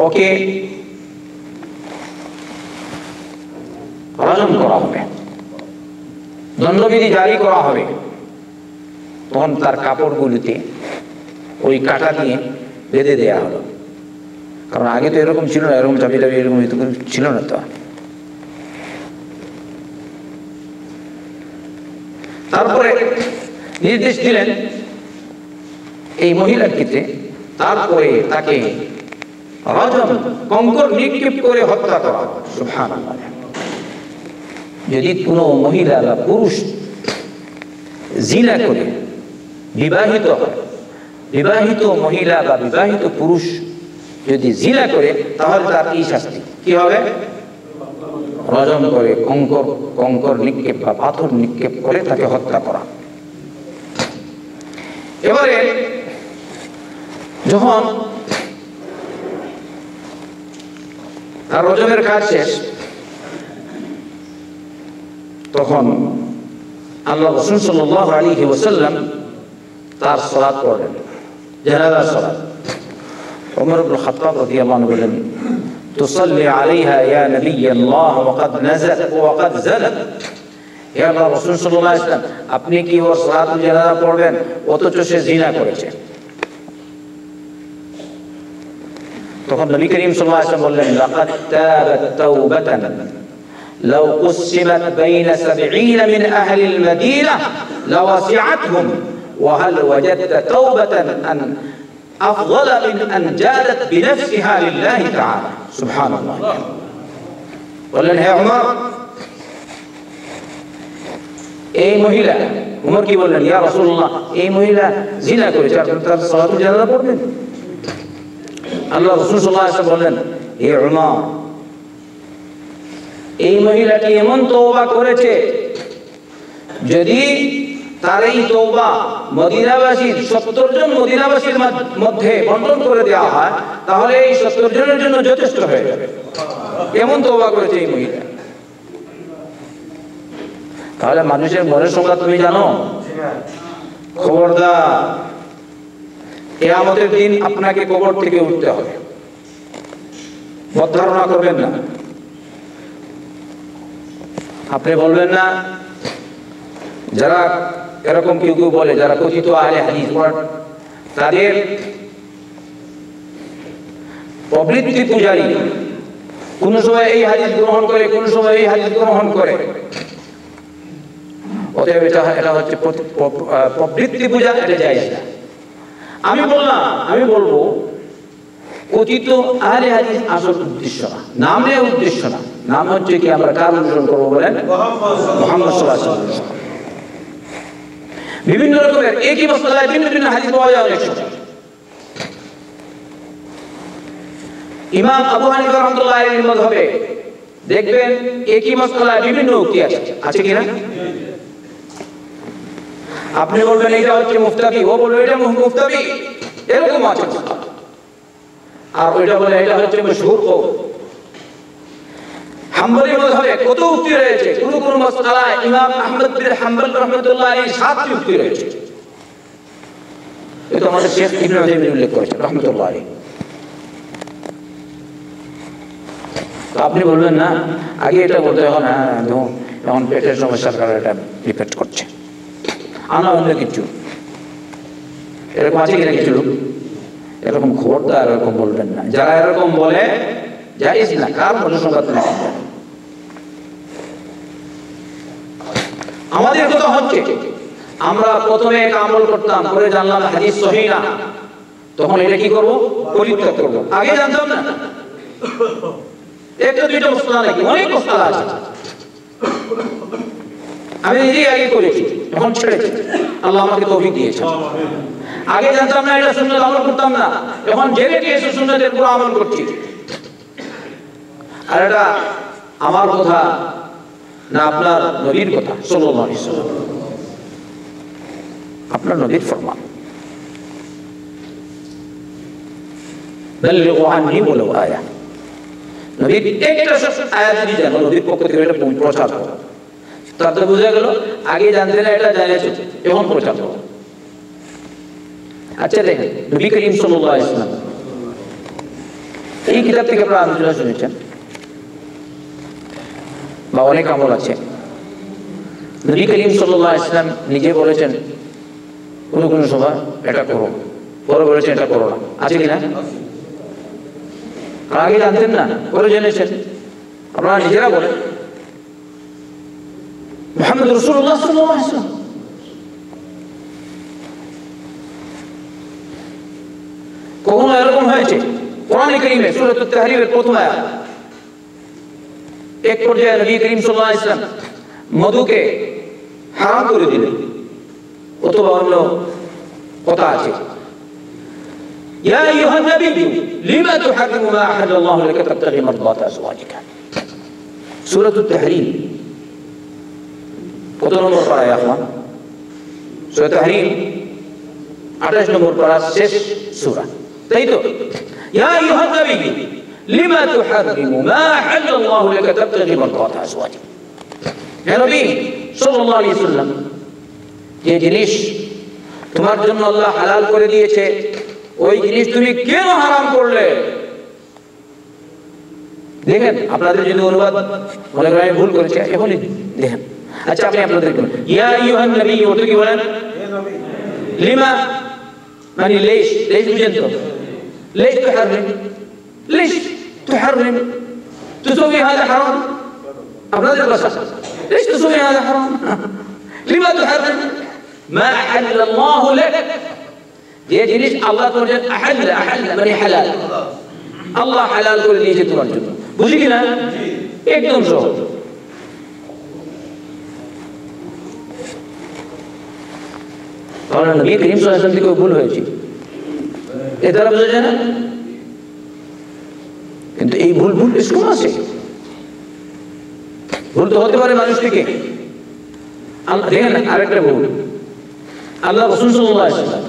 ওকে রজম করা হবে, দণ্ডবিধি জারি করা হবে। তখন তার কাপড়গুলিতে ওই কাঁটা দিয়ে বেঁধে দেয়া হলো, কারণ আগে তো এরকম ছিল না, এরকম চাবি টাবি এরকম ছিল না। তো তারপরে নির্দেশ দিলেন এই মহিলার ক্ষেত্রে, তারপরে তাকে রজম কঙ্কর নিক্ষেপ করে হত্যা করা। সুবহানাল্লাহ। যদি কোনো মহিলা বা পুরুষ জিনা করে বিবাহিত হয়, বিবাহিত মহিলা বা বিবাহিত পুরুষ যদি জিনা করে, তাহলে তার এই শাস্তি কি হবে? রজম করে কঙ্কর নিক্ষেপ বা পাথর নিক্ষেপ করে তাকে হত্যা করা। এবারে যখন তার রজমের কাজ শেষ, তখন আল্লাহ রাসূল সাল্লাল্লাহু আলাইহি ওয়াসাল্লাম তার সালাত পড়লেন, জানাজার সালাত। ওমর ইবনে খাত্তাব রাদিয়াল্লাহু আনহু বলেন, তুসাল্লি আলাইহা ইয়া নবিয়াল্লাহ ওয়াকাদ নাযাত ওয়াকাদ যালাত। হে আল্লাহর রাসূল সাল্লাল্লাহু আলাইহি ওয়াসাল্লাম, আপনি কি ওর সালাতুল জানাজা পড়বেন অথচ সে জিনা করেছে? তখন নবী করিম সাল্লাল্লাহু আলাইহি ওয়াসাল্লাম বললেন, লাকাদ তাবাত তাওবাতান লাউ কুসিমাত বাইনা 70 মিন আহলিল মাদিনা লাওয়াসিআতহুম ওয়া হাল ওয়াজাদতা তাওবাতান আন আফদাল মিন আন জাদাত বিনফসিহা লিল্লাহি তাআলা। সুবহানাল্লাহ। বললেন, হে ওমর, এই মহিলা, ওমর কি বললেন, ইয়া রাসূলুল্লাহ, এই মহিলা জিনা করেছে, আপনি তার সালাতুল জানাজা পড়বেন? আল্লাহ রাসূল সাল্লাল্লাহু আলাইহি ওয়াসাল্লাম বললেন, হে ওমর, এই মহিলাটি এমন তওবা করেছে, যদি তার এই তওবা মদিনাবাসীর 70 জন মদিনাবাসীর মধ্যে বন্টন করে দেওয়া হয়, তাহলে এই 70 জনের জন্য যথেষ্ট হয়ে যাবে। এমন তওবা করেছে এই মহিলা। তাহলে মানুষের মনের সংখ্যা তুমি জানো? খবরদার, কিয়ামতের দিন আপনাকে কবর থেকে উঠতে হবে, বদধারণা করবেন না। আপনি বলবেন না, যারা এরকম কেউ কেউ বলে, যারা কথিত আহলে হাদিস, তাদের প্রবৃত্তি পূজারী, কোন সময় এই হাদিস গ্রহণ করে, কোন সময় এই হাদিস গ্রহণ করে, অতএব এটা হচ্ছে প্রবৃত্তি পূজা, এটা জায়েজ না। আমি বলবো কথিত আহলে হাদিস আসল উদ্দেশ্য না, নামের উদ্দেশ্য না। নাম হচ্ছে কি, আমরা কার অনুসরণ করবো বলেন? মুহাম্মদ সাল্লাল্লাহু আলাইহি ওয়াসাল্লাম। বিভিন্ন রকমের একই মাসআলায় ভিন্ন ভিন্ন হাদিস পাওয়া যায় অনেক সময়। ইমাম আবু হানিফা রাহমাতুল্লাহি আলাইহির মাযহাবে দেখবেন একই মাসআলায় বিভিন্ন উক্তি আছে কিনা? আপনি বলবেন এটা হচ্ছে মুফতাবি, ও বলবে এটা মুফতাবি, এরকম আছে। আর ওইটা বলে এটা হচ্ছে মাশহুর কওল। হাম্বলি মাযহাবে কত উক্তি রয়েছে, কোন মাসআলায় ইমাম আহমদ বিন হাম্বল রাহমাতুল্লাহি আলাইহি 7টি উক্তি রয়েছে। এটা আমাদের শেখ ইবনে উযায়মিন উল্লেখ করেছেন রাহমাতুল্লাহি আলাইহি। তো আপনি বলবেন না, আগে এটা বলতে এখন এখন পেটের সমস্যার কারণে এটা রিপেট করছে, আনা অন্য কিছু, এরকম আছে কিনা কিছু লোক? এরকম খবরদার এরকম বলবেন না। যারা এরকম বলে জায়েজ না, কার মনে সংবাদ নেই। আমাদের কথা হচ্ছে, আমরা প্রথমে এক আমল করতাম, পরে জানলাম হাদিস সহিহ না, তখন এটা কি করব? পরিত্যাগ করব। আগে জানতাম না, একটা দুইটা মাসআলা নাকি, অনেক মাসআলা আছে। আমি নিজেই আগে করেছি, এখন ছেড়েছি, আল্লাহ আমাকে তৌফিক দিয়েছেন। আগে জানতাম না, এটা সুন্নাত আমল করতাম না, এখন জেনে গিয়েছি সুন্নাতের পুরো আমল করছি। আর এটা আমার কথা না, আপনার নবীর কথা সাল্লাল্লাহু আলাইহি ওয়াসাল্লাম, আপনার নবীর ফরমান, বাল্লিগু আন্নি ওয়ালাউ আয়া। নবীর একটা আয়াত যদি জানো, নবীর পক্ষ থেকে এটা প্রচার করো। তাতে বোঝা গেল আগে জানতে না, এটা জানেছো, এখন প্রচার করো। আচ্ছা দেখেন, নবী করিম সাল্লাল্লাহু আলাইহি ওয়াসাল্লাম এই কিতাব থেকে আপনারা আলোচনা শুনেছেন, বা অনেক আমল আছে। নবী করিম সাল্লাল্লাহু আলাইহি ওয়াসাল্লাম নিজে বলেছেন কোন সময় এটা করো, পরে বলেছেন এটা করো না, আছে কিনা? আগে জানতেন না, পরে জেনেছেন। আপনারা নিজেরা বলেন মুহাম্মদ রাসূলুল্লাহ সাল্লাল্লাহু আলাইহি ওয়াসাল্লাম কখনো এরকম হয়েছে? কোরআনে কারীমে সূরাতুত তাহরীমের প্রথম আয়াত, এক পর্যায়ে নবী করিম সাল্লাল্লাহু আলাইহি ওয়াসাল্লাম মধুকে হারাম করে দিলেন, অথবা অন্য কথা আছে ইয়া আইয়ুহান নাবিয়্যু লিমা তুহাররিমু মা আহাল্লাল্লাহু লাকা তাবতাগি মারদাত আজওয়াজিকা। সূরাতুত তাহরীম কত নম্বর পারা এখন? সূরা তাহরীম 28 নম্বর পারা, শেষ সূরা, তাই তো? ইয়া আইয়ুহান নাবিয়্যু লিমা তুহাররিমু মা আহাল্লাল্লাহু লাকা তাবতাগি মারদাত আজওয়াজিকা। হে নবী সাল্লাল্লাহু আলাইহি ওয়াসাল্লাম, যে জিনিস তোমার জন্য আল্লাহ হালাল করে দিয়েছে ওই জিনিস তুমি কেন হারাম করলে? দেখেন আপনাদের যদি অনুবাদ মনে করেন ভুল করেছে এখনই দেখেন। আচ্ছা আপনি আপনাদের ইয়া আইয়ুহান নবী ওটা কি বলেন? লিমা মানে লেশ, লেশ বুঝেন তো? লেশ তুহাররিম, লেশ তুহাররিম তুসবি হাদা হারাম, আপনাদের ভাষা লেশ তুসবি হাদা হারাম, লিমা তুহাররিম মা আহাল্লাল্লাহু লাক, যে জিনিস আল্লাহ তোমার জন্য আহাল্লা, আহাল্লা মানে হালাল, আল্লাহ হালাল করে দিয়েছে তোমার জন্য। বুঝি কিনা? একদম সহজ। কারণ নবী করিম সাল্লাল্লাহু আলাইহি ওয়াসাল্লাম থেকে ভুল হয়েছে, এ দ্বারা বোঝা যায় না? কিন্তু এই ভুল ভুল কম আছে, ভুল তো হতে পারে মানুষ থেকে। দেখেন আরেকটা ভুল, আল্লাহ রাসূল সাল্লাল্লাহু আলাইহি ওয়াসাল্লাম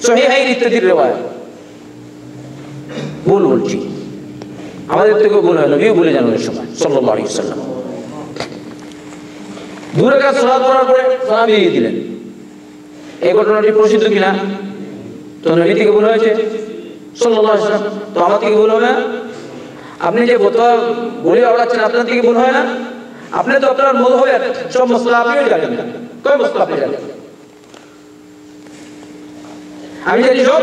সহিহাইন ইত্যাদির রিওয়ায়াত ভুল বলছি, আমাদের থেকেও ভুল হয়, নবীও বলে যান অনেক সময় সাল্লাল্লাহু আলাইহি ওয়াসাল্লাম। দুই রাকাত সালাত পড়ার পরে সালাম দিয়ে দিলেন, এই ঘটনাটি প্রসিদ্ধ কিনা? তো নবী থেকে ভুল হয়েছে সাল্লাল্লাহু আলাইহি ওয়াসাল্লাম, তো আমার থেকে ভুল হবে না? আপনি যে ফতোয়া বলে আওড়াচ্ছেন আপনার থেকে ভুল হয় না? আপনি তো আপনার মত হবে সব মশলা আপনিও জানেন না, কয় মশলা আপনি জানেন? আমি জানি সব,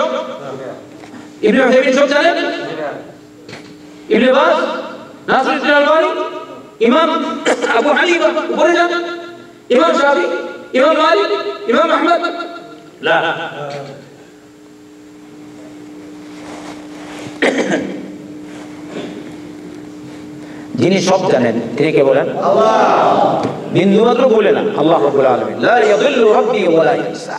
ইবনে উসাইমিন সব জানেন, ইবনে বাজ, নাসিরুদ্দিন আলবানী, ইমাম আবু হানিফা উপরে যান, ইমাম শাফি, ইমাম মালিক, ইমাম আহমদ, লা যিনি সব জানেন তিনি কে বলেন? আল্লাহ। বিন্দুমাত্র বলে না, আল্লাহ রাব্বুল আলামিন, লা ইয়াদিল্লু রাব্বি ওয়া লা ইয়ানসা।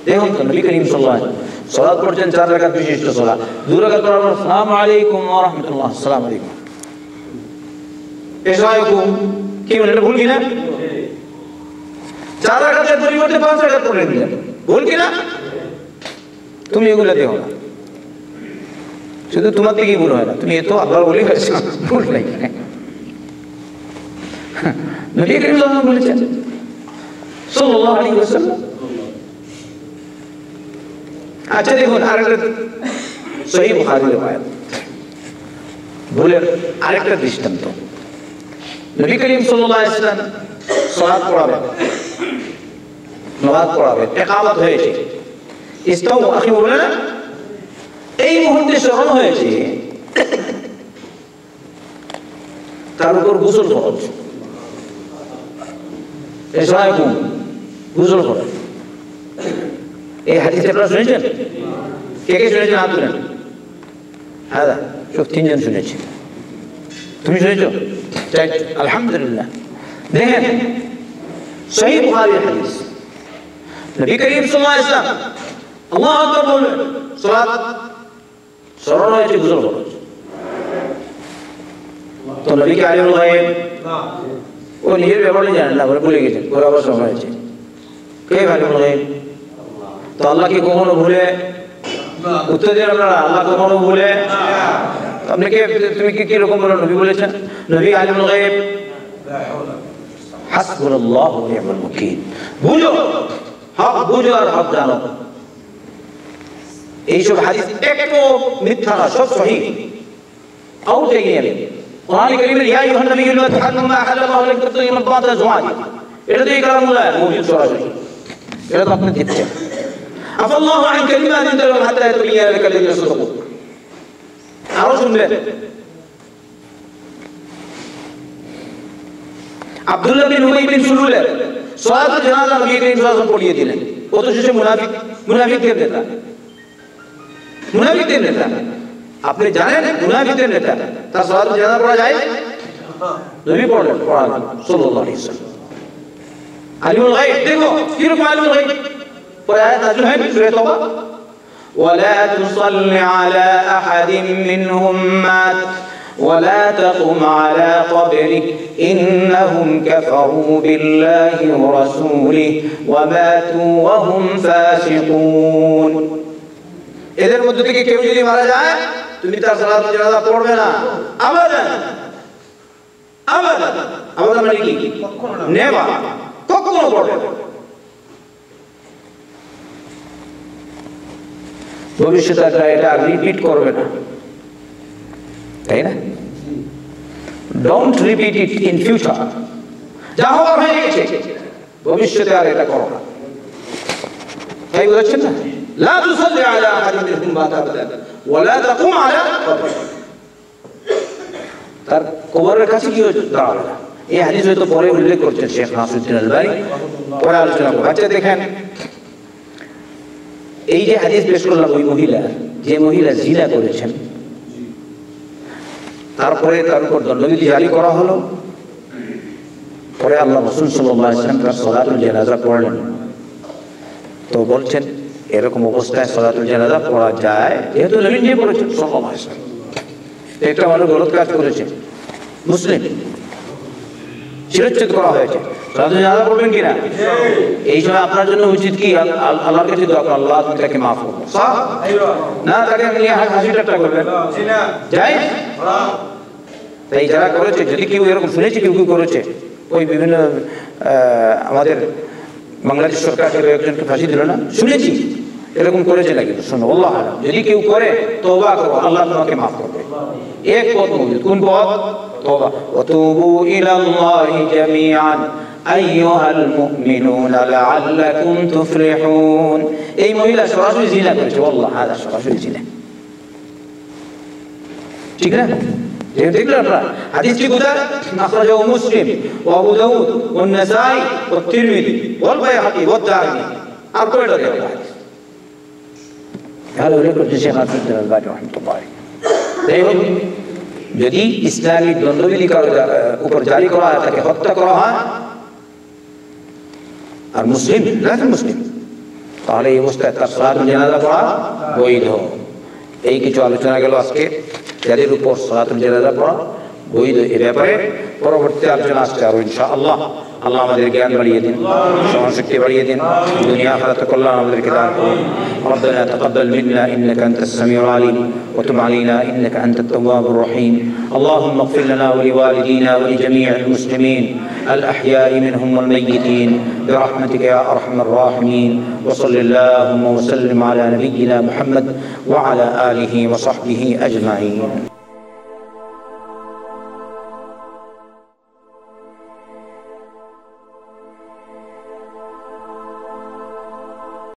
দেখুন তো নবী করিম সাল্লাল্লাহু আলাইহি ওয়াসাল্লাম সালাত পড়ছেন 4 রাকাত বিশিষ্ট সালাত, 2 রাকাত পড়ার পর আসসালামু আলাইকুম ওয়া রাহমাতুল্লাহ, আসসালামু আলাইকুম, এসাইকুম, কি বলেন? ভুল কিনা? 4 রাকাতের পরিবর্তে 5 রাকাত পড়লেন, ভুল কিনা? তুমি এগুলো দেখো না, শুধু তোমার থেকেই ভুল হয় না, তুমি এত আল্লাহ বলি হয়েছে, ভুল নাই। নবী করিম সাল্লাল্লাহু আলাইহি ওয়াসাল্লাম বলেছেন সাল্লাল্লাহু আলাইহি ওয়াসাল্লাম। আচ্ছা দেখুন আরেকটা সহিহ বুখারীর রিওয়ায়াত, ভুলের আরেকটা দৃষ্টান্ত। নবী করিম সাল্লাল্লাহু আলাইহি ওয়াসাল্লাম সালাত পড়াবেন, নামাজ পড়াবেন, ইকামত হয়েছে, ইস্তাউ আখি বলে না, এই মুহূর্তে স্মরণ হয়েছে তার উপর গোসল ফরজ, এসাইকুম গোসল ফরজ। এই হাদিস আপনারা শুনেছেন? কে কে শুনেছেন? হাত তুলেন। হ্যাঁ সব 3 জন শুনেছে। তুমি শুনেছো? আলহামদুলিল্লাহ। দেখেন সহিহ বুখারীর হাদিস, নবী করিম সাল্লাল্লাহু আলাইহি ওয়াসাল্লাম আল্লাহু আকবার বললেন, সালাত স্মরণ হয়েছে গোসল ফরজ। তো নবী কে আলিমুল গায়ব না, ও নিজের ব্যাপারে জানেন না, ভুলে গেছেন, ওরা আবার স্মরণ হয়েছে। কে আলিমুল গায়ব? তো আল্লাহ কি কখনো ভুলে? উত্তর দেন আপনারা, আল্লাহ কখনো ভুলে? আপনি কে, তুমি কি রকম বলো? নবী বলেছেন নবী আলিমুল গায়ব, হাসবুনাল্লাহু ওয়া নি'মাল ওয়াকিল। বুঝো, হক বুঝো আর হক জানো। এইসব হাদিস একটু মিথ্যা না, সব সহিহ। আউট এগিয়ে কোরআন কারীমে ইয়া আইয়ুহান নাবিয়্যু লা তুহাররিমু মা আহাল্লাল্লাহু লাক তাবতাগু মারদাত আজওয়াজিক, এটা তো এই কালামুল্লাহ মওজুদ সরাসরি, এটা তো আপনি দিচ্ছেন। আফাল্লাহু আন কালিমাতিন তালাম হাত্তা ইয়াতাবাyyana লাকা আল্লাযীনা সাদাকু। আরো শুনবেন, আব্দুল্লাহ বিন উবাই বিন সুলুল সালাতুল জানাজা নবী করিম সাল্লাল্লাহু আলাইহি ওয়াসাল্লাম পড়িয়ে দিলেন। কত শেষে মুনাফিকদের নেতা, মুনাফিকদের নেতা। আপনি জানেন মুনাফিকদের নেতা তার সালাতুল জানাজা পড়া যায়? নবী পড়লেন, পড়ালেন সাল্লাল্লাহু আলাইহি ওয়াসাল্লাম। আলিমুল গায়ব, দেখো কিরকম আলিমুল গায়ব। পরে আয়াত নাযিল হয় সূরা তাওবা, ওয়ালা তুসাল্লি আলা আহাদিন মিনহুম মাত ولا تقم على قبره إنهم كفروا بالله ورسوله وماتوا وهم فاسقون। এদের মধ্যে থেকে কেউ যদি মারা যায় তুমি তার সালাতুল জানাজা পড়বে না, আবাদান আবাদান। আবাদান মানে কি? নেভার, কখনো পড়বে না। ভবিষ্যতে এটা রিপিট করবে না, তাই না? Don't repeat it in future. যা হওয়ার হয়ে গেছে, ভবিষ্যতে আর এটা করো না। তাই বলেছেন না, লা তুসাল্লি আলা আহাদিন মিনহুম মাতা আবাদান ওয়া লা তাকুম আলা কবর। তার কবরের কাছে কি দাঁড়াবে না। এই হাদিস হয়তো পরে উল্লেখ করছেন শেখ নাসিরউদ্দিন আলবানী, পরে আলোচনা করব। আচ্ছা দেখেন, এই যে হাদিস পেশ করলাম, ওই মহিলা, যে মহিলা জিনা করেছেন, তারপরে তার উপর দণ্ডবিধি জারি করা হলো। পরে আল্লাহ রাসূল সাল্লাল্লাহু আলাইহি ওয়াসাল্লাম তার সালাতুল জানাজা পড়লেন। তো বলছেন এরকম অবস্থায় সালাতুল জানাজা পড়া যায়, যেহেতু নবী নিজে পড়েছেন সাল্লাল্লাহু আলাইহি ওয়াসাল্লাম। একটা মানুষ গলত কাজ করেছে, মুসলিম শিরচ্ছেদ করা হয়েছে, সালাতুল জানাজা পড়বেন কিনা? এই সময় আপনার জন্য উচিত কি আল্লাহর কাছে দোয়া করুন, আল্লাহ তুমি তাকে মাফ করো, না তাকে নিয়ে হাসি ঠাট্টা করবেন, যাই। তাই যারা করেছে, যদি কেউ এরকম শুনেছি কেউ কেউ করেছে, ওই বিভিন্ন আমাদের বাংলাদেশ সরকার একজনকে ফাঁসি দিল না, শুনেছি এরকম করেছে নাকি? শোনো, আল্লাহ যদি কেউ করে তওবা করো, আল্লাহ তোমাকে মাফ করবে। এক পথ মৌজুদ, কোন পথ? তওবা। ওয়াতুবু ইলাল্লাহি জামিআন আইয়ুহাল মুমিনুনা লাআল্লাকুম তুফলিহুন। এই মহিলা সরাসরি জিনা করেছে, আল্লাহ হাদা সরাসরি জিনা, ঠিক না? দেখলেন আপনারা হাদিসটি কোথায়? আখরাজাহু মুসলিম ওয়া আবু দাউদ ওয়া নাসাই ওয়া তিরমিজি ওয়াল বাইহাকি ওয়া দারমি। আর কয়টা দেখেন হাদিস ভালো উল্লেখ করছে শেখ নাসিরউদ্দিন আলবানী রাহিমাহুল্লাহ। তাই হোক, যদি ইসলামী দণ্ডবিধি উপর জারি করা হয়, তাকে হত্যা করা হয়, আর মুসলিম মুসলিম, তাহলে এই অবস্থায় তার সালাতুল জানাজা পড়া বৈধ। এই কিছু আলোচনা গেল আজকে, যাদের উপর সালাতুল জানাজা পড়া বৈধ। এ ব্যাপারে পরবর্তী আলোচনা আসছে আরো ইনশাআল্লাহ। আল্লাহ আমাদের জ্ঞান বাড়িয়ে দিন, স্মরণশক্তি বাড়িয়ে দিন, দুনিয়া আখিরাত কল্যাণ আমাদেরকে দান করুন। ربنا تقبل منا إنك أنت السميع العليم وتب علينا إنك أنت التواب الرحيم. اللهم اغفر لنا ولوالدينا ولجميع المسلمين الأحياء منهم والميتين برحمتك يا أرحم الراحمين. وصل اللهم وسلم على نبينا محمد وعلى آله وصحبه أجمعين.